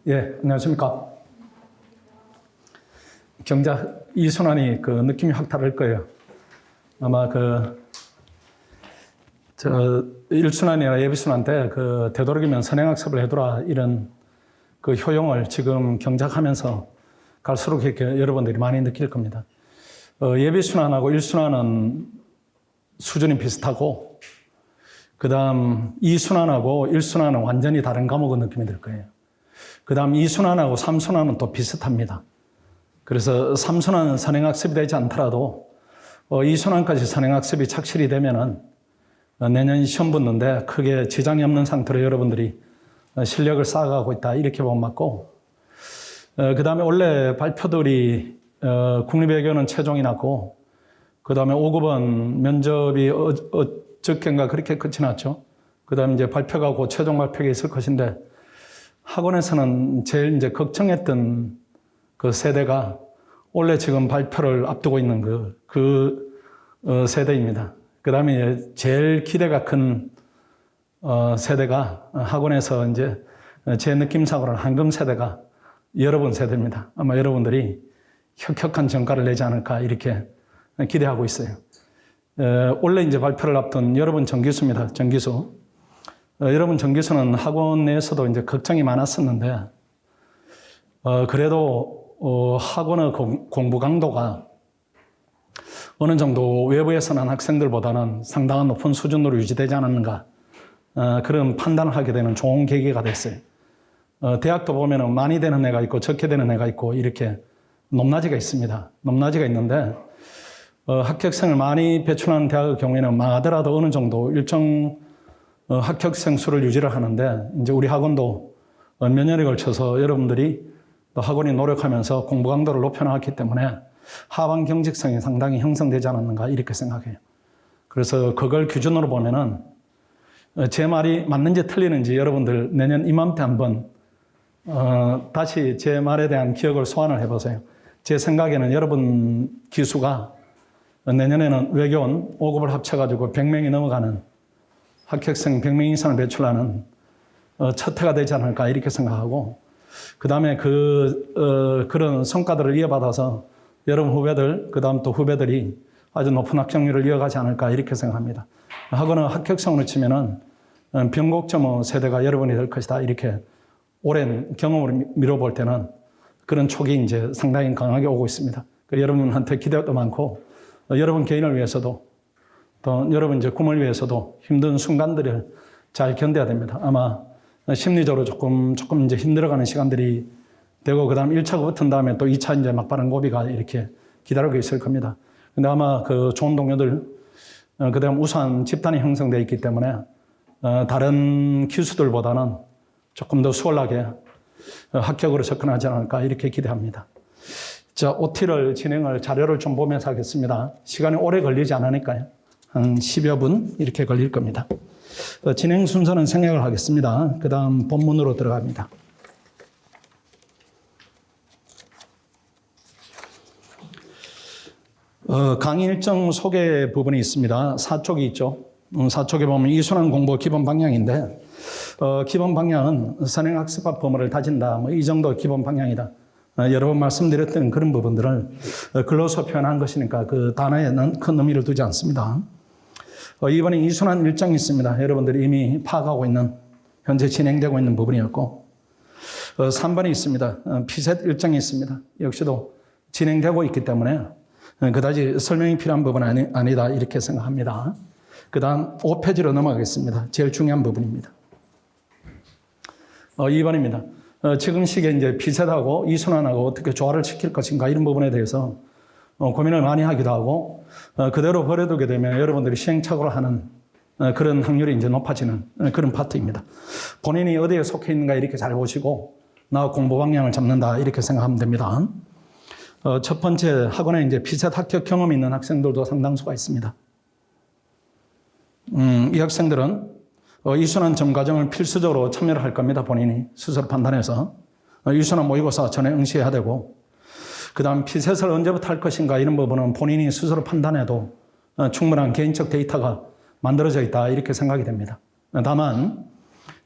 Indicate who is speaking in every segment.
Speaker 1: 예, 안녕하십니까. 경작 이순환이 그 느낌이 확 다를 거예요. 아마 일순환이나 예비순환 때 되도록이면 선행학습을 해두라 이런 그 효용을 지금 경작하면서 갈수록 이렇게 여러분들이 많이 느낄 겁니다. 예비순환하고 일순환은 수준이 비슷하고, 그 다음 이순환하고 일순환은 완전히 다른 과목의 느낌이 들 거예요. 그 다음 이순환하고 삼순환은 또 비슷합니다. 그래서 삼순환은 선행학습이 되지 않더라도 이순환까지 선행학습이 착실히 되면은 내년 시험 붙는데 크게 지장이 없는 상태로 여러분들이 실력을 쌓아가고 있다 이렇게 보면 맞고, 그 다음에 원래 발표들이 국립외교는 최종이 났고, 그 다음에 5급은 면접이 어저께인가 그렇게 끝이 났죠. 그 다음에 이제 발표가 곧 최종 발표가 있을 것인데, 학원에서는 제일 이제 걱정했던 그 세대가 원래 지금 발표를 앞두고 있는 세대입니다. 그 다음에 제일 기대가 큰 세대가 학원에서 이제 제 느낌상으로는 황금 세대가 여러분 세대입니다. 아마 여러분들이 혁혁한 전가를 내지 않을까 이렇게 기대하고 있어요. 원래 이제 발표를 앞둔 여러분 정기수입니다. 정기수. 여러분 정기수는 학원 내에서도 이제 걱정이 많았었는데, 그래도 학원의 공부 강도가 어느 정도 외부에서 난 학생들보다는 상당한 높은 수준으로 유지되지 않았는가, 그런 판단을 하게 되는 좋은 계기가 됐어요. 대학도 보면은 많이 되는 애가 있고 적게 되는 애가 있고 이렇게 높낮이가 있습니다. 높낮이가 있는데, 합격생을 많이 배출하는 대학의 경우에는 망하더라도 어느 정도 일정 합격생 수를 유지를 하는데, 이제 우리 학원도 몇 년에 걸쳐서 여러분들이 또 학원이 노력하면서 공부 강도를 높여나갔기 때문에 하반 경직성이 상당히 형성되지 않았는가 이렇게 생각해요. 그래서 그걸 기준으로 보면은 제 말이 맞는지 틀리는지 여러분들 내년 이맘때 한번 다시 제 말에 대한 기억을 소환을 해보세요. 제 생각에는 여러분 기수가 내년에는 외교원 5급을 합쳐가지고 100명이 넘어가는 합격생 100명 이상을 배출하는 첫 해가 되지 않을까 이렇게 생각하고, 그 다음에 그런 성과들을 이어받아서 여러분 후배들, 그 다음 또 후배들이 아주 높은 합격률을 이어가지 않을까 이렇게 생각합니다. 학원은 합격성으로 치면은 변곡점 세대가 여러분이 될 것이다 이렇게 오랜 경험으로 미뤄볼 때는 그런 촉이 이제 상당히 강하게 오고 있습니다. 여러분한테 기대도 많고, 여러분 개인을 위해서도 또 여러분 이제 꿈을 위해서도 힘든 순간들을 잘 견뎌야 됩니다. 아마 심리적으로 조금 이제 힘들어가는 시간들이 되고, 그 다음 1차가 붙은 다음에 또 2차 이제 막바른 고비가 이렇게 기다리고 있을 겁니다. 근데 아마 그 좋은 동료들, 그 다음 우수한 집단이 형성되어 있기 때문에 다른 기수들보다는 조금 더 수월하게 합격으로 접근하지 않을까 이렇게 기대합니다. 자, OT를 자료를 좀 보면서 하겠습니다. 시간이 오래 걸리지 않으니까요. 한 10여 분 이렇게 걸릴 겁니다. 진행 순서는 생략을 하겠습니다. 그 다음 본문으로 들어갑니다. 강의 일정 소개 부분이 있습니다. 4쪽이 있죠. 4쪽에 보면 이순환 공부 기본 방향인데, 기본 방향은 선행학습학 범위를 다진다. 이 정도 기본 방향이다. 여러 번 말씀드렸던 그런 부분들을 글로서 표현한 것이니까 그 단어에는 큰 의미를 두지 않습니다. 이번에 이순환 일정이 있습니다. 여러분들이 이미 파악하고 있는, 현재 진행되고 있는 부분이었고, 3번이 있습니다. 피셋 일정이 있습니다. 역시도 진행되고 있기 때문에 그다지 설명이 필요한 부분은 아니다 이렇게 생각합니다. 그 다음 5페이지로 넘어가겠습니다. 제일 중요한 부분입니다. 2번입니다. 지금 시기에 이제 피셋하고 이순환하고 어떻게 조화를 시킬 것인가 이런 부분에 대해서 고민을 많이 하기도 하고, 그대로 버려두게 되면 여러분들이 시행착오를 하는 그런 확률이 이제 높아지는 그런 파트입니다. 본인이 어디에 속해 있는가 이렇게 잘 보시고 나 공부 방향을 잡는다 이렇게 생각하면 됩니다. 첫 번째, 학원에 이제 피셋 합격 경험이 있는 학생들도 상당수가 있습니다. 이 학생들은 이순환 점과정을 필수적으로 참여를 할 겁니다. 본인이 스스로 판단해서 이순환 모의고사 전에 응시해야 되고, 그 다음 피셋을 언제부터 할 것인가 이런 부분은 본인이 스스로 판단해도 충분한 개인적 데이터가 만들어져 있다 이렇게 생각이 됩니다. 다만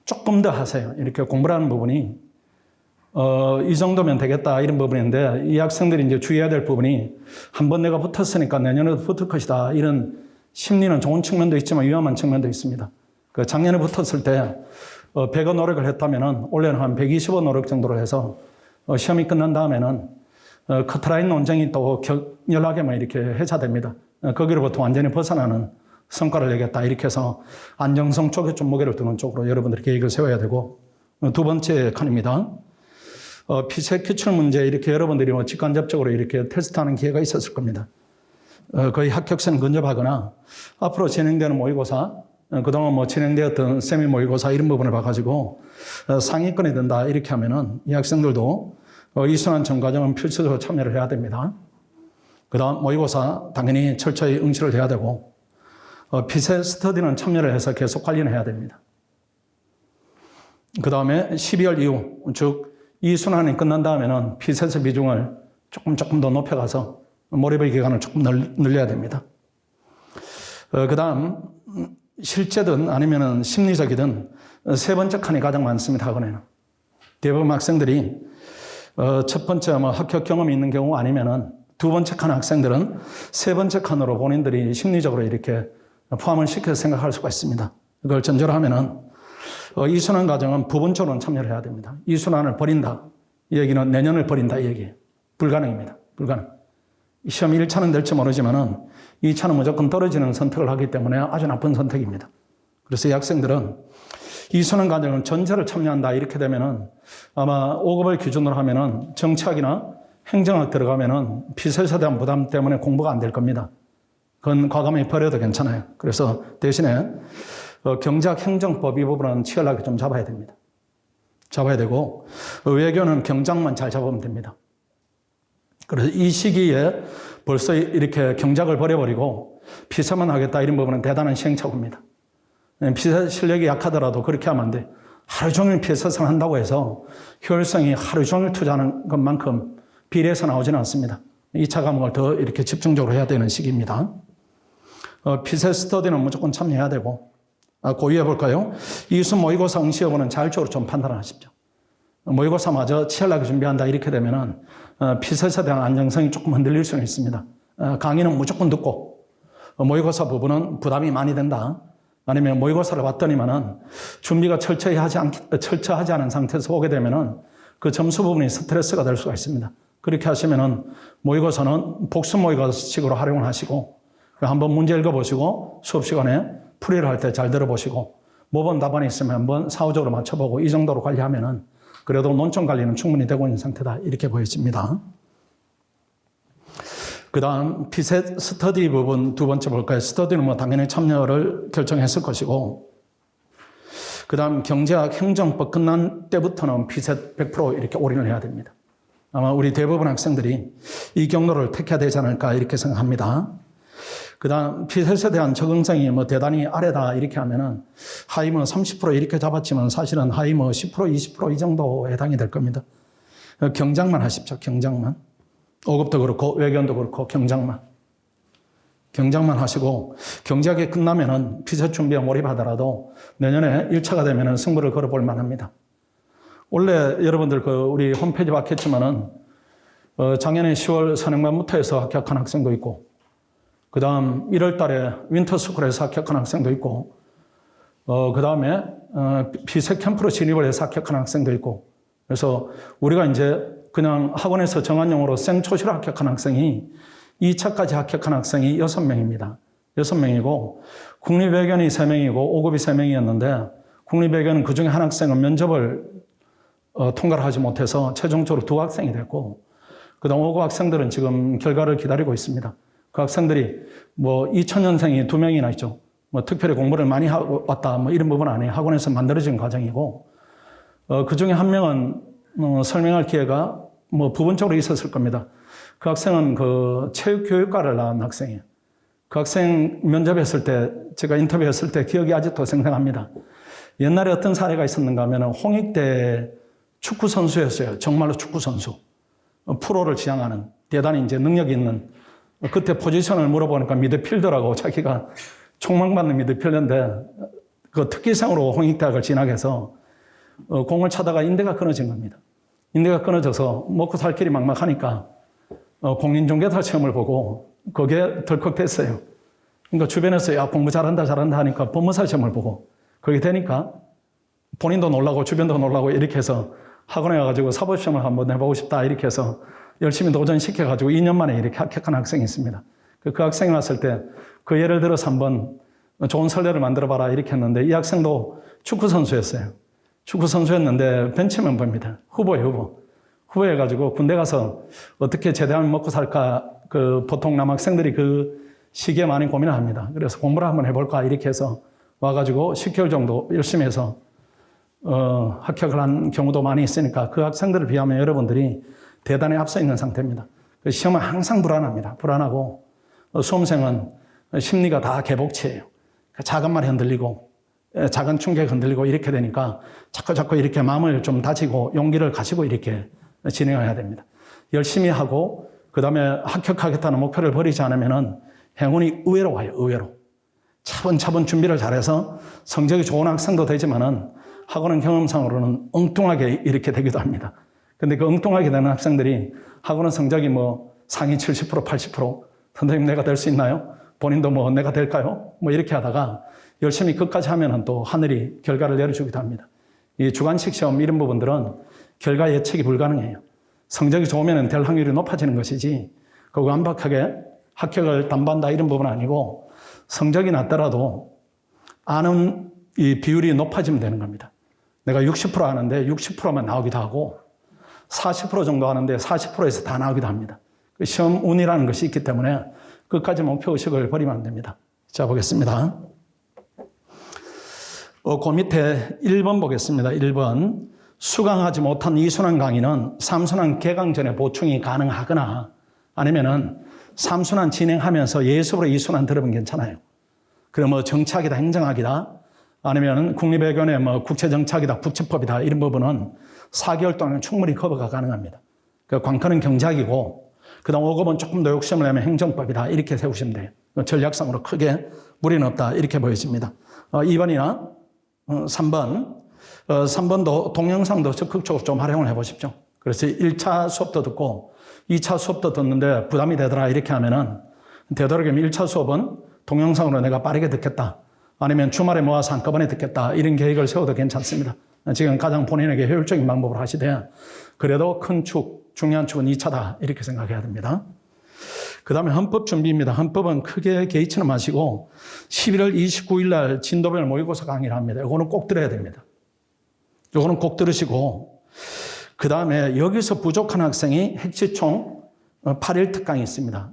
Speaker 1: 조금 더 하세요. 이렇게 공부라는 부분이 이 정도면 되겠다 이런 부분인데 이 학생들이 이제 주의해야 될 부분이 한번 내가 붙었으니까 내년에도 붙을 것이다 이런 심리는 좋은 측면도 있지만 위험한 측면도 있습니다. 그 작년에 붙었을 때 100여 노력을 했다면은 올해는 한 125 노력 정도로 해서 시험이 끝난 다음에는 커트라인 논쟁이 또 격렬하게만 이렇게 회자됩니다. 거기로부터 완전히 벗어나는 성과를 내겠다 이렇게 해서 안정성 쪽에 좀 무게를 두는 쪽으로 여러분들이 계획을 세워야 되고 두 번째 칸입니다. 피셋 기출 문제 이렇게 여러분들이 직간접적으로 이렇게 테스트하는 기회가 있었을 겁니다. 거의 합격선을 근접하거나 앞으로 진행되는 모의고사, 그동안 진행되었던 세미 모의고사 이런 부분을 봐가지고 상위권에 든다 이렇게 하면은 이 학생들도 이순환 전과정은 필수적으로 참여를 해야 됩니다. 그 다음 모의고사 당연히 철저히 응시를 해야 되고 피셋 스터디는 참여를 해서 계속 관리는 해야 됩니다. 그 다음에 12월 이후, 즉 이순환이 끝난 다음에는 피셋의 비중을 조금 더 높여가서 몰입의 기간을 조금 늘려야 됩니다. 그 다음 실제든 아니면 심리적이든 세 번째 칸이 가장 많습니다. 학원에는. 대부분 학생들이 첫 번째 합격 경험이 있는 경우 아니면은 두 번째 칸 학생들은 세 번째 칸으로 본인들이 심리적으로 이렇게 포함을 시켜서 생각할 수가 있습니다. 그걸 전제로 하면은 이순환 과정은 부분적으로 참여를 해야 됩니다. 이순환을 버린다. 이 얘기는 내년을 버린다. 이 얘기예요. 불가능입니다. 불가능. 시험 1차는 될지 모르지만은 2차는 무조건 떨어지는 선택을 하기 때문에 아주 나쁜 선택입니다. 그래서 이 학생들은 이순환 과정은 전체를 참여한다. 이렇게 되면은 아마 5급을 기준으로 하면은 정치학이나 행정학 들어가면은 피셋에 대한 부담 때문에 공부가 안 될 겁니다. 그건 과감히 버려도 괜찮아요. 그래서 대신에 경제학 행정법 이 부분은 치열하게 좀 잡아야 됩니다. 잡아야 되고 외교는 경장만 잘 잡으면 됩니다. 그래서 이 시기에 벌써 이렇게 경작을 버려버리고 피셋만 하겠다 이런 부분은 대단한 시행착오입니다. 피셋 실력이 약하더라도 그렇게 하면 안 돼. 하루 종일 피셋을 한다고 해서 효율성이 하루 종일 투자하는 것만큼 비례해서 나오지는 않습니다. 2차 과목을 더 이렇게 집중적으로 해야 되는 시기입니다. 피셋 스터디는 무조건 참여해야 되고 고유해 볼까요? 이수 모의고사 응시 여부는 자율적으로 좀 판단하십시오. 모의고사마저 치열하게 준비한다 이렇게 되면은 피셋에 대한 안정성이 조금 흔들릴 수는 있습니다. 강의는 무조건 듣고 모의고사 부분은 부담이 많이 된다. 아니면 모의고사를 봤더니만은 준비가 철저하지 않은 상태에서 오게 되면은 그 점수 부분이 스트레스가 될 수가 있습니다. 그렇게 하시면은 모의고사는 복습 모의고사식으로 활용을 하시고 한번 문제 읽어보시고 수업 시간에 풀이를 할 때 잘 들어보시고 모범 답안이 있으면 한번 사후적으로 맞춰보고 이 정도로 관리하면은 그래도 논점 관리는 충분히 되고 있는 상태다 이렇게 보여집니다. 그 다음 피셋 스터디 부분 두 번째 볼까요? 스터디는 당연히 참여를 결정했을 것이고 그 다음 경제학 행정법 끝난 때부터는 피셋 100% 이렇게 올인을 해야 됩니다. 아마 우리 대부분 학생들이 이 경로를 택해야 되지 않을까 이렇게 생각합니다. 그 다음 피셋에 대한 적응성이 대단히 아래다 이렇게 하면은 하위 30% 이렇게 잡았지만 사실은 하위 10% 20% 이 정도에 해당이 될 겁니다. 경장만 하십시오. 경장만. 5급도 그렇고 외견도 그렇고 경장만 하시고 경제학이 끝나면은 피셋 준비에 몰입하더라도 내년에 1차가 되면은 승부를 걸어볼 만합니다. 원래 여러분들 우리 홈페이지 봤겠지만은 작년에 10월 선행반부터 해서 합격한 학생도 있고 그 다음 1월 달에 윈터스쿨에서 합격한 학생도 있고 그 다음에 피셋 캠프로 진입을 해서 합격한 학생도 있고 그래서 우리가 이제 그냥 학원에서 정한용으로 생초시로 합격한 학생이 2차까지 합격한 학생이 6명입니다. 6명이고 국립외견이 3명이고 5급이 3명이었는데 국립외견은 그중에 한 학생은 면접을 통과를 하지 못해서 최종적으로 2학생이 됐고 그 다음 5급 학생들은 지금 결과를 기다리고 있습니다. 그 학생들이 2000년생이 2명이나 있죠. 특별히 공부를 많이 하고 왔다 이런 부분 아니에요. 학원에서 만들어진 과정이고 그 중에 한 명은 설명할 기회가 부분적으로 있었을 겁니다. 그 학생은 체육교육과를 나온 학생이에요. 그 학생 면접했을 때 제가 인터뷰했을 때 기억이 아직도 생생합니다. 옛날에 어떤 사례가 있었는가 하면 홍익대 축구 선수였어요. 정말로 축구 선수. 프로를 지향하는 대단히 이제 능력이 있는 그때 포지션을 물어보니까 미드필더라고 자기가 총망받는 미드필더인데 그 특기생으로 홍익대학을 진학해서 공을 차다가 인대가 끊어진 겁니다. 인대가 끊어져서 먹고 살 길이 막막하니까 공인중개사 시험을 보고 그게 덜컥됐어요. 그러니까 주변에서 야 공부 잘한다 하니까 법무사 시험을 보고 그게 되니까 본인도 놀라고 주변도 놀라고 이렇게 해서 학원에 가가지고 사법시험을 한번 해보고 싶다 이렇게 해서 열심히 도전시켜가지고 2년 만에 이렇게 합격한 학생이 있습니다. 그 학생이 왔을 때 그 예를 들어서 한번 좋은 선례를 만들어봐라 이렇게 했는데 이 학생도 축구선수였어요. 축구선수였는데 벤치 멤버입니다. 후보예요. 후보해가지고 군대 가서 어떻게 제대하면 먹고 살까 보통 남학생들이 그 시기에 많이 고민을 합니다. 그래서 공부를 한번 해볼까 이렇게 해서 와가지고 10개월 정도 열심히 해서 합격을 한 경우도 많이 있으니까 그 학생들을 비하면 여러분들이 대단히 앞서 있는 상태입니다. 시험은 항상 불안합니다. 불안하고 수험생은 심리가 다 개복치예요. 작은 말이 흔들리고 작은 충격이 흔들리고 이렇게 되니까 자꾸 이렇게 마음을 좀 다지고 용기를 가지고 이렇게 진행해야 됩니다. 열심히 하고 그다음에 합격하겠다는 목표를 버리지 않으면은 행운이 의외로 와요. 의외로. 차분차분 준비를 잘해서 성적이 좋은 학생도 되지만은 학원은 경험상으로는 엉뚱하게 이렇게 되기도 합니다. 근데 그 엉뚱하게 되는 학생들이 학원은 성적이 뭐 상위 70%, 80% 선생님 내가 될 수 있나요? 본인도 뭐 내가 될까요? 뭐 이렇게 하다가 열심히 끝까지 하면은 또 하늘이 결과를 내려주기도 합니다. 이 주관식 시험 이런 부분들은 결과 예측이 불가능해요. 성적이 좋으면 될 확률이 높아지는 것이지 그거 완벽하게 합격을 담보한다 이런 부분은 아니고 성적이 낮더라도 아는 이 비율이 높아지면 되는 겁니다. 내가 60% 하는데 60%만 나오기도 하고 40% 정도 하는데 40%에서 다 나오기도 합니다. 시험 운이라는 것이 있기 때문에 끝까지 목표의식을 버리면 안 됩니다. 자, 보겠습니다. 그 밑에 1번 보겠습니다. 1번. 수강하지 못한 2순환 강의는 3순환 개강 전에 보충이 가능하거나 아니면은 3순환 진행하면서 예습으로 2순환 들으면 괜찮아요. 그럼 뭐 정치학이다, 행정학이다, 아니면 국립외교원의 뭐 국제정치학이다, 국제법이다, 이런 부분은 4개월 동안 충분히 커버가 가능합니다. 그 관건은 경제학이고, 그 다음 5급은 조금 더 욕심을 내면 행정법이다, 이렇게 세우시면 돼요. 전략상으로 크게 무리는 없다, 이렇게 보여집니다. 2번이나 3번. 3번도 동영상도 적극적으로 좀 활용을 해보십시오. 그래서 1차 수업도 듣고 2차 수업도 듣는데 부담이 되더라 이렇게 하면은 되도록이면 1차 수업은 동영상으로 내가 빠르게 듣겠다. 아니면 주말에 모아서 한꺼번에 듣겠다. 이런 계획을 세워도 괜찮습니다. 지금 가장 본인에게 효율적인 방법을 하시되 그래도 큰 축, 중요한 축은 2차다. 이렇게 생각해야 됩니다. 그 다음에 헌법 준비입니다. 헌법은 크게 개의치는 마시고 11월 29일 날 진도별 모의고사 강의를 합니다. 이거는 꼭 들어야 됩니다. 이거는 꼭 들으시고 그 다음에 여기서 부족한 학생이 핵시총 8일 특강이 있습니다.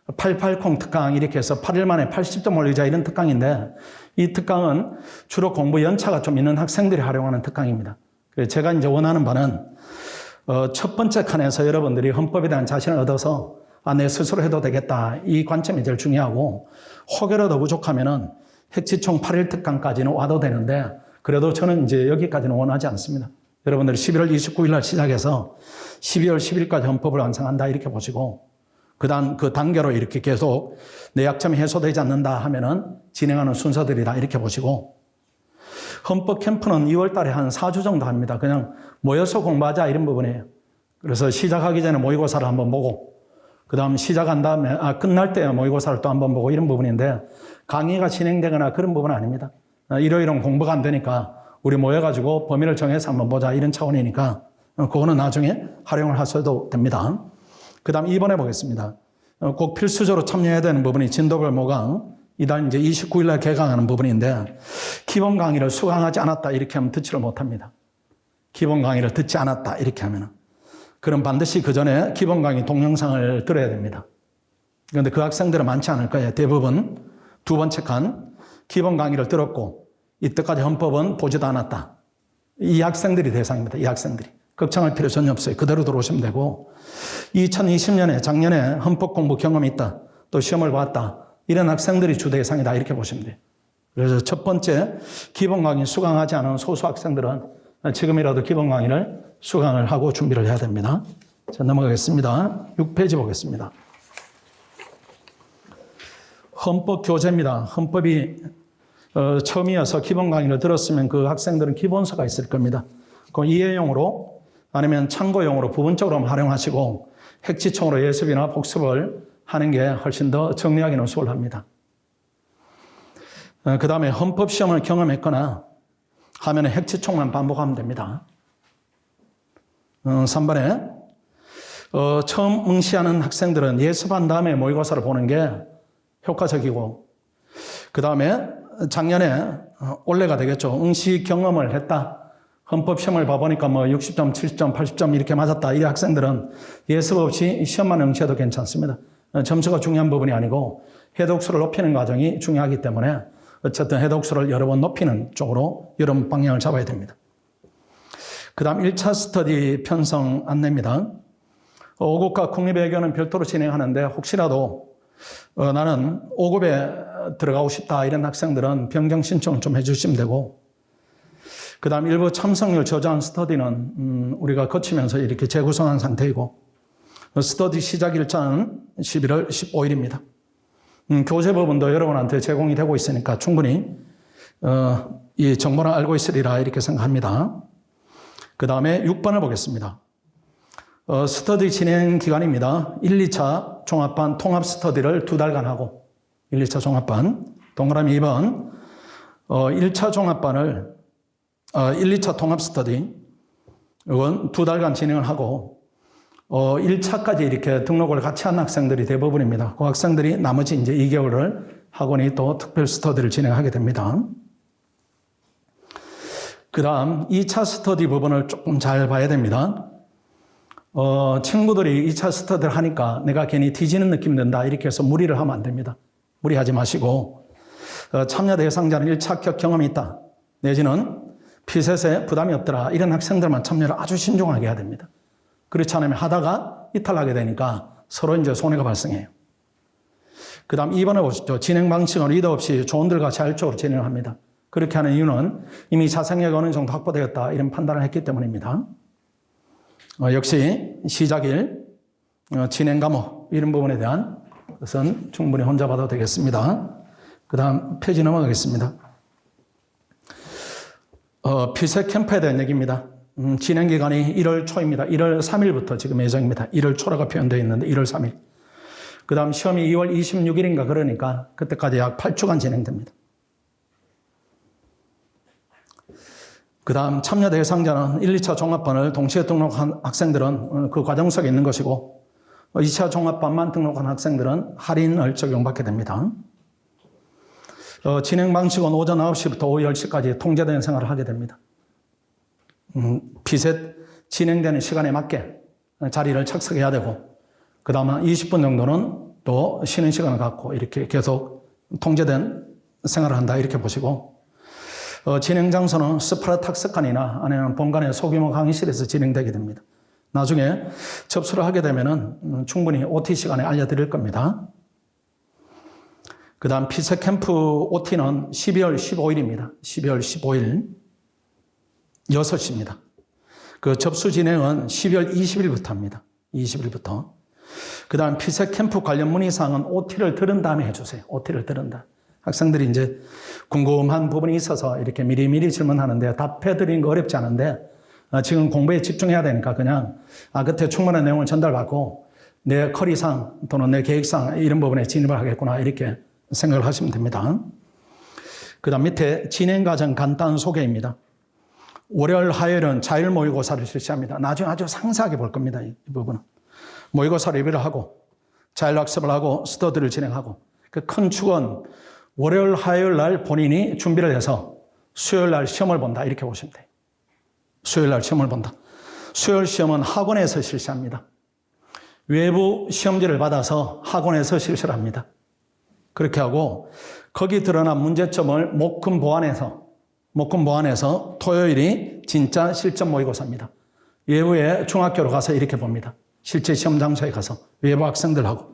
Speaker 1: 88콩 특강 이렇게 해서 8일 만에 80점 올리자 이런 특강인데 이 특강은 주로 공부 연차가 좀 있는 학생들이 활용하는 특강입니다. 제가 이제 원하는 바는 첫 번째 칸에서 여러분들이 헌법에 대한 자신을 얻어서 내 스스로 해도 되겠다. 이 관점이 제일 중요하고 혹여라도 부족하면은 핵지총 8일 특강까지는 와도 되는데 그래도 저는 이제 여기까지는 원하지 않습니다. 여러분들이 11월 29일 날 시작해서 12월 10일까지 헌법을 완성한다 이렇게 보시고 그다음 그 단계로 이렇게 계속 내 약점이 해소되지 않는다 하면은 진행하는 순서들이다 이렇게 보시고 헌법 캠프는 2월 달에 한 4주 정도 합니다. 그냥 모여서 공부하자 이런 부분이에요. 그래서 시작하기 전에 모의고사를 한번 보고 그다음 시작한 다음에 끝날 때 모의고사를 또 한번 보고 이런 부분인데 강의가 진행되거나 그런 부분은 아닙니다. 이러이러한 공부가 안 되니까 우리 모여가지고 범위를 정해서 한번 보자 이런 차원이니까 그거는 나중에 활용을 하셔도 됩니다. 그 다음 2번에 보겠습니다. 꼭 필수적으로 참여해야 되는 부분이 진도별 모강. 이달 이제 29일 날 개강하는 부분인데 기본 강의를 수강하지 않았다 이렇게 하면 듣지를 못합니다. 기본 강의를 듣지 않았다 이렇게 하면 그럼 반드시 그 전에 기본 강의 동영상을 들어야 됩니다. 그런데 그 학생들은 많지 않을 거예요. 대부분 두 번째 칸 기본 강의를 들었고 이때까지 헌법은 보지도 않았다. 이 학생들이 대상입니다. 이 학생들이. 걱정할 필요 전혀 없어요. 그대로 들어오시면 되고 2020년에 작년에 헌법 공부 경험이 있다. 또 시험을 봤다. 이런 학생들이 주 대상이다. 이렇게 보시면 돼요. 그래서 첫 번째 기본 강의 수강하지 않은 소수 학생들은 지금이라도 기본 강의를 수강을 하고 준비를 해야 됩니다. 자, 넘어가겠습니다. 6페이지 보겠습니다. 헌법 교재입니다. 헌법이 처음이어서 기본 강의를 들었으면 그 학생들은 기본서가 있을 겁니다. 그 이해용으로 아니면 참고용으로 부분적으로 활용하시고 핵지총으로 예습이나 복습을 하는 게 훨씬 더 정리하기는 수월합니다. 그 다음에 헌법시험을 경험했거나 하면 핵지총만 반복하면 됩니다. 3번에 처음 응시하는 학생들은 예습한 다음에 모의고사를 보는 게 효과적이고, 그 다음에 작년에 올해가 되겠죠. 응시 경험을 했다. 헌법시험을 봐보니까 60점, 70점, 80점 이렇게 맞았다. 이 학생들은 예습 없이 시험만 응시해도 괜찮습니다. 점수가 중요한 부분이 아니고 해독수를 높이는 과정이 중요하기 때문에 어쨌든 해독수를 여러 번 높이는 쪽으로 여러 번 방향을 잡아야 됩니다. 그 다음 1차 스터디 편성 안내입니다. 5급과 국립외교는 별도로 진행하는데 혹시라도 나는 5급에 들어가고 싶다 이런 학생들은 변경 신청 좀 해주시면 되고, 그 다음 일부 참석률 저조한 스터디는 우리가 거치면서 이렇게 재구성한 상태이고, 스터디 시작 일자는 11월 15일입니다. 교재 부분도 여러분한테 제공이 되고 있으니까 충분히 이 정보는 알고 있으리라 이렇게 생각합니다. 그 다음에 6번을 보겠습니다. 스터디 진행 기간입니다. 1, 2차 종합반 통합 스터디를 2달간 하고, 1, 2차 종합반. 동그라미 2번. 1차 종합반을 1, 2차 통합 스터디 이건 2달간 진행을 하고 1차까지 이렇게 등록을 같이 한 학생들이 대부분입니다. 그 학생들이 나머지 이제 2개월을 학원이 또 특별 스터디를 진행하게 됩니다. 그 다음 2차 스터디 부분을 조금 잘 봐야 됩니다. 친구들이 2차 스터디를 하니까 내가 괜히 뒤지는 느낌 든다 이렇게 해서 무리를 하면 안 됩니다. 무리하지 마시고 참여 대상자는 1차 합격 경험이 있다 내지는 피셋에 부담이 없더라 이런 학생들만 참여를 아주 신중하게 해야 됩니다. 그렇지 않으면 하다가 이탈하게 되니까 서로 이제 손해가 발생해요. 그 다음 2번에 보시죠. 진행 방식은 리더 없이 조언들과 자율적으로 진행을 합니다. 그렇게 하는 이유는 이미 자생력이 어느 정도 확보되었다 이런 판단을 했기 때문입니다. 역시 시작일, 진행 과목 이런 부분에 대한 것은 충분히 혼자 봐도 되겠습니다. 그 다음 페이지 넘어가겠습니다. 피셋 캠프에 대한 얘기입니다. 진행 기간이 1월 초입니다. 1월 3일부터 지금 예정입니다. 1월 초라고 표현되어 있는데 1월 3일. 그 다음 시험이 2월 26일인가 그러니까 그때까지 약 8주간 진행됩니다. 그 다음 참여 대상자는 1, 2차 종합반을 동시에 등록한 학생들은 그 과정 속에 있는 것이고 2차 종합반만 등록한 학생들은 할인을 적용받게 됩니다. 진행 방식은 오전 9시부터 오후 10시까지 통제된 생활을 하게 됩니다. 피셋 진행되는 시간에 맞게 자리를 착석해야 되고 그 다음에 20분 정도는 또 쉬는 시간을 갖고 이렇게 계속 통제된 생활을 한다 이렇게 보시고 진행 장소는 스파르탁스관이나 아니면 본관의 소규모 강의실에서 진행되게 됩니다. 나중에 접수를 하게 되면은 충분히 OT 시간에 알려드릴 겁니다. 그 다음 피셋 캠프 OT는 12월 15일입니다. 12월 15일 6시입니다. 그 접수 진행은 12월 20일부터 합니다. 20일부터. 그 다음 피셋 캠프 관련 문의사항은 OT를 들은 다음에 해주세요. OT를 들은 다음. 학생들이 이제 궁금한 부분이 있어서 이렇게 미리미리 질문하는데 답해드리는 거 어렵지 않은데 지금 공부에 집중해야 되니까 그냥 그때 충분한 내용을 전달받고 내 커리상 또는 내 계획상 이런 부분에 진입을 하겠구나 이렇게 생각을 하시면 됩니다. 그 다음 밑에 진행 과정 간단 소개입니다. 월요일, 화요일은 자율 모의고사를 실시합니다. 나중에 아주 상세하게 볼 겁니다. 이 부분은. 모의고사 리뷰를 하고 자율학습을 하고 스터디를 진행하고 그 큰 축은 월요일, 화요일 날 본인이 준비를 해서 수요일 날 시험을 본다 이렇게 보시면 돼요. 수요일 날 시험을 본다. 수요일 시험은 학원에서 실시합니다. 외부 시험지를 받아서 학원에서 실시를 합니다. 그렇게 하고 거기 드러난 문제점을 목금 보완해서 토요일이 진짜 실전 모의고사입니다. 외부에 중학교로 가서 이렇게 봅니다. 실제 시험 장소에 가서 외부 학생들하고.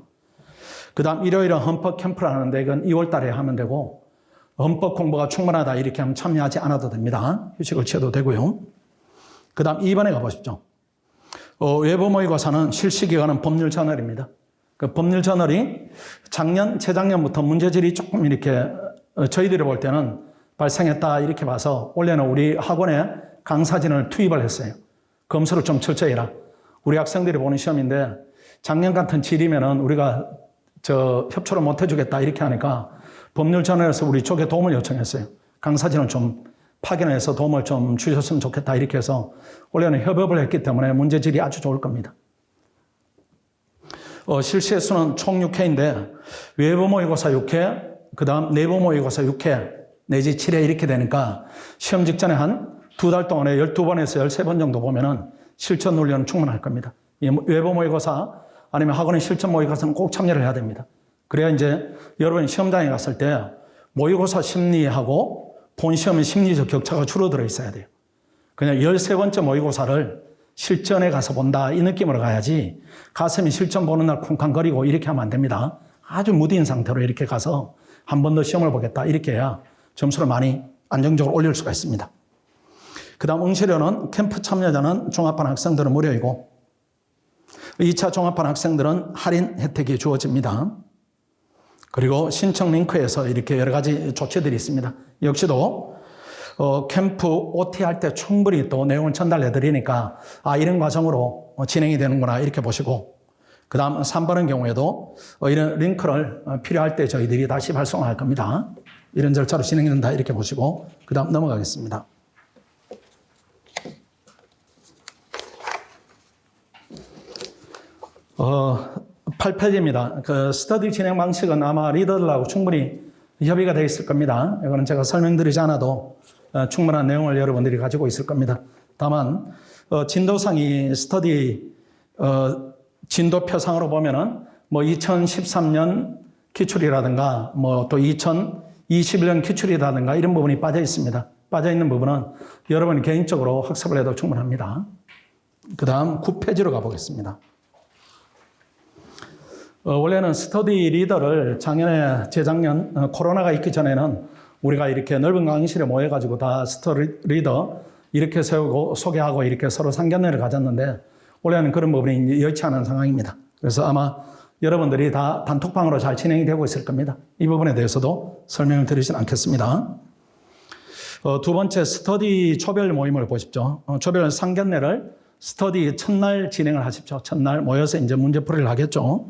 Speaker 1: 그 다음 일요일은 헌법 캠프를 하는데 이건 2월 달에 하면 되고 헌법 공부가 충분하다 이렇게 하면 참여하지 않아도 됩니다. 휴식을 취해도 되고요. 그 다음 2번에 가보십시오. 외부 모의고사는 실시기간은 법률 저널입니다. 그 법률 저널이 작년, 재작년부터 문제질이 조금 이렇게 저희들이 볼 때는 발생했다 이렇게 봐서 원래는 우리 학원에 강사진을 투입을 했어요. 검수를 좀 철저히 해라. 우리 학생들이 보는 시험인데 작년 같은 질이면은 우리가 협조를 못 해주겠다 이렇게 하니까 법률전원에서 우리 쪽에 도움을 요청했어요. 강사진을 좀 파견해서 도움을 좀 주셨으면 좋겠다 이렇게 해서 원래는 협업을 했기 때문에 문제질이 아주 좋을 겁니다. 실시의 수는 총 6회인데 외부 모의고사 6회, 그 다음 내부 모의고사 6회 내지 7회 이렇게 되니까 시험 직전에 한 2달 동안에 12번에서 13번 정도 보면은 실전 훈련은 충분할 겁니다. 외부 모의고사 아니면 학원의 실전 모의고사는 꼭 참여를 해야 됩니다. 그래야 이제 여러분이 시험장에 갔을 때 모의고사 심리하고 본 시험의 심리적 격차가 줄어들어 있어야 돼요. 그냥 13번째 모의고사를 실전에 가서 본다 이 느낌으로 가야지 가슴이 실전 보는 날 쿵쾅거리고 이렇게 하면 안 됩니다. 아주 무딘 상태로 이렇게 가서 한 번 더 시험을 보겠다 이렇게 해야 점수를 많이 안정적으로 올릴 수가 있습니다. 그 다음 응시료는 캠프 참여자는 종합반 학생들은 무료이고 2차 종합반 학생들은 할인 혜택이 주어집니다. 그리고 신청 링크에서 이렇게 여러 가지 조치들이 있습니다. 역시도 캠프 OT 할 때 충분히 또 내용을 전달해 드리니까 이런 과정으로 진행이 되는구나 이렇게 보시고 그 다음 3번의 경우에도 이런 링크를 필요할 때 저희들이 다시 발송할 겁니다. 이런 절차로 진행이 된다 이렇게 보시고 그 다음 넘어가겠습니다. 8페이지입니다. 그 스터디 진행 방식은 아마 리더들하고 충분히 협의가 되어 있을 겁니다. 이거는 제가 설명드리지 않아도 충분한 내용을 여러분들이 가지고 있을 겁니다. 다만 진도상이 스터디 진도표상으로 보면은 뭐 2013년 기출이라든가 뭐 또 2021년 기출이라든가 이런 부분이 빠져 있습니다. 빠져 있는 부분은 여러분이 개인적으로 학습을 해도 충분합니다. 그 다음 9페이지로 가보겠습니다. 원래는 스터디 리더를 작년에 재작년 코로나가 있기 전에는 우리가 이렇게 넓은 강의실에 모여가지고 다 스터디 리더 이렇게 세우고 소개하고 이렇게 서로 상견례를 가졌는데 원래는 그런 부분이 여의치 않은 상황입니다. 그래서 아마 여러분들이 다 단톡방으로 잘 진행이 되고 있을 겁니다. 이 부분에 대해서도 설명을 드리진 않겠습니다. 두 번째 스터디 초별 모임을 보십시오. 초별 상견례를 스터디 첫날 진행을 하십시오. 첫날 모여서 이제 문제풀이를 하겠죠.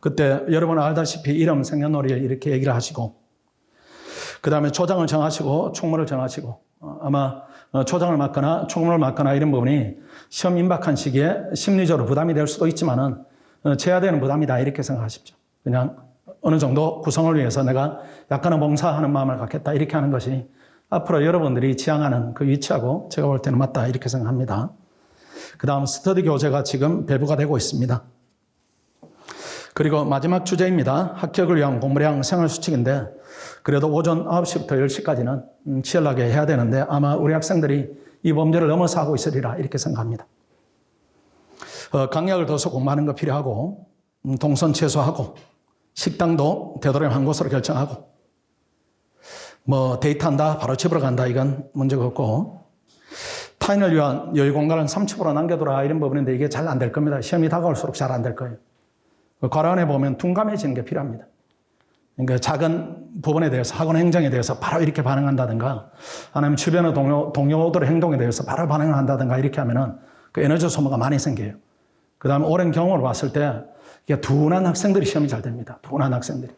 Speaker 1: 그때 여러분 알다시피 이름, 생년월일 이렇게 얘기를 하시고 그 다음에 초장을 정하시고 총무를 정하시고 아마 초장을 맡거나 총무를 맡거나 이런 부분이 시험 임박한 시기에 심리적으로 부담이 될 수도 있지만은 제야되는 부담이다 이렇게 생각하십시오. 그냥 어느 정도 구성을 위해서 내가 약간은 봉사하는 마음을 갖겠다 이렇게 하는 것이 앞으로 여러분들이 지향하는 그 위치하고 제가 볼 때는 맞다 이렇게 생각합니다. 그 다음 스터디 교재가 지금 배부가 되고 있습니다. 그리고 마지막 주제입니다. 합격을 위한 공부량 생활수칙인데 그래도 오전 9시부터 10시까지는 치열하게 해야 되는데 아마 우리 학생들이 이 범죄를 넘어서 하고 있으리라 이렇게 생각합니다. 강약을 둬서 공부하는 거 필요하고 동선 최소하고 식당도 되도록 한 곳으로 결정하고 뭐 데이트한다 바로 집으로 간다 이건 문제가 없고 타인을 위한 여유 공간을 30% 남겨두라 이런 부분인데 이게 잘 안 될 겁니다. 시험이 다가올수록 잘 안 될 거예요. 과란에 보면 둔감해지는 게 필요합니다. 그러니까 작은 부분에 대해서 학원 행정에 대해서 바로 이렇게 반응한다든가 아니면 주변의 동료들의 행동에 대해서 바로 반응을 한다든가 이렇게 하면은 그 에너지 소모가 많이 생겨요. 그 다음에 오랜 경험을 봤을 때 이게 둔한 학생들이 시험이 잘 됩니다. 둔한 학생들이.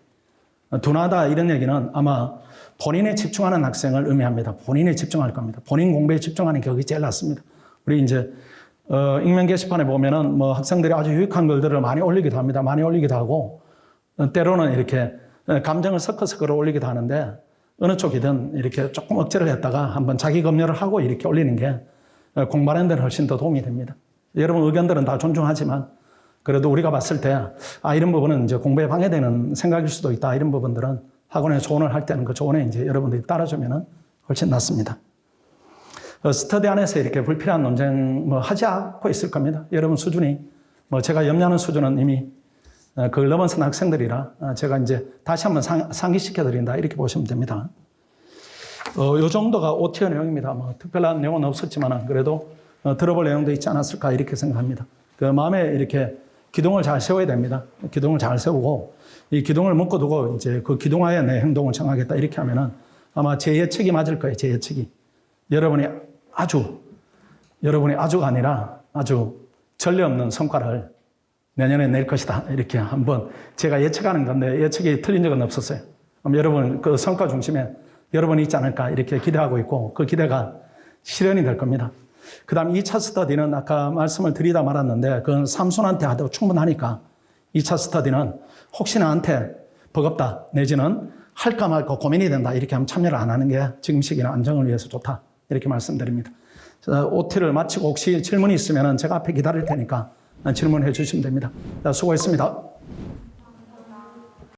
Speaker 1: 둔하다 이런 얘기는 아마 본인에 집중하는 학생을 의미합니다. 본인에 집중할 겁니다. 본인 공부에 집중하는 격이 제일 낫습니다. 우리 이제 익명 게시판에 보면은 뭐 학생들이 아주 유익한 글들을 많이 올리기도 합니다. 많이 올리기도 하고 때로는 이렇게 감정을 섞어서 글을 올리기도 하는데 어느 쪽이든 이렇게 조금 억제를 했다가 한번 자기 검열을 하고 이렇게 올리는 게 공부하는 데는 훨씬 더 도움이 됩니다. 여러분 의견들은 다 존중하지만 그래도 우리가 봤을 때 이런 부분은 이제 공부에 방해되는 생각일 수도 있다. 이런 부분들은 학원에 조언을 할 때는 그 조언에 이제 여러분들이 따라주면은 훨씬 낫습니다. 스터디 안에서 이렇게 불필요한 논쟁 뭐 하지 않고 있을 겁니다. 여러분 수준이 뭐 제가 염려하는 수준은 이미 그걸 넘어선 학생들이라 제가 이제 다시 한번 상기시켜 드린다 이렇게 보시면 됩니다. 요 정도가 OT의 내용입니다. 뭐 특별한 내용은 없었지만 그래도 들어볼 내용도 있지 않았을까 이렇게 생각합니다. 그 마음에 이렇게 기둥을 잘 세워야 됩니다. 기둥을 잘 세우고 이 기둥을 묶어두고 이제 그 기둥하에 내 행동을 정하겠다 이렇게 하면은 아마 제 예측이 맞을 거예요. 제 예측이. 여러분이 아주 여러분이 아주가 아니라 아주 전례 없는 성과를 내년에 낼 것이다. 이렇게 한번 제가 예측하는 건데 예측이 틀린 적은 없었어요. 여러분 그 성과 중심에 여러분이 있지 않을까 이렇게 기대하고 있고 그 기대가 실현이 될 겁니다. 그 다음 2차 스터디는 아까 말씀을 드리다 말았는데 그건 삼순한테 하도 충분하니까 2차 스터디는 혹시 나한테 버겁다 내지는 할까 말까 고민이 된다 이렇게 하면 참여를 안 하는 게 지금 시기는 안정을 위해서 좋다 이렇게 말씀드립니다. OT를 마치고 혹시 질문이 있으면 제가 앞에 기다릴 테니까 질문해 주시면 됩니다. 수고했습니다.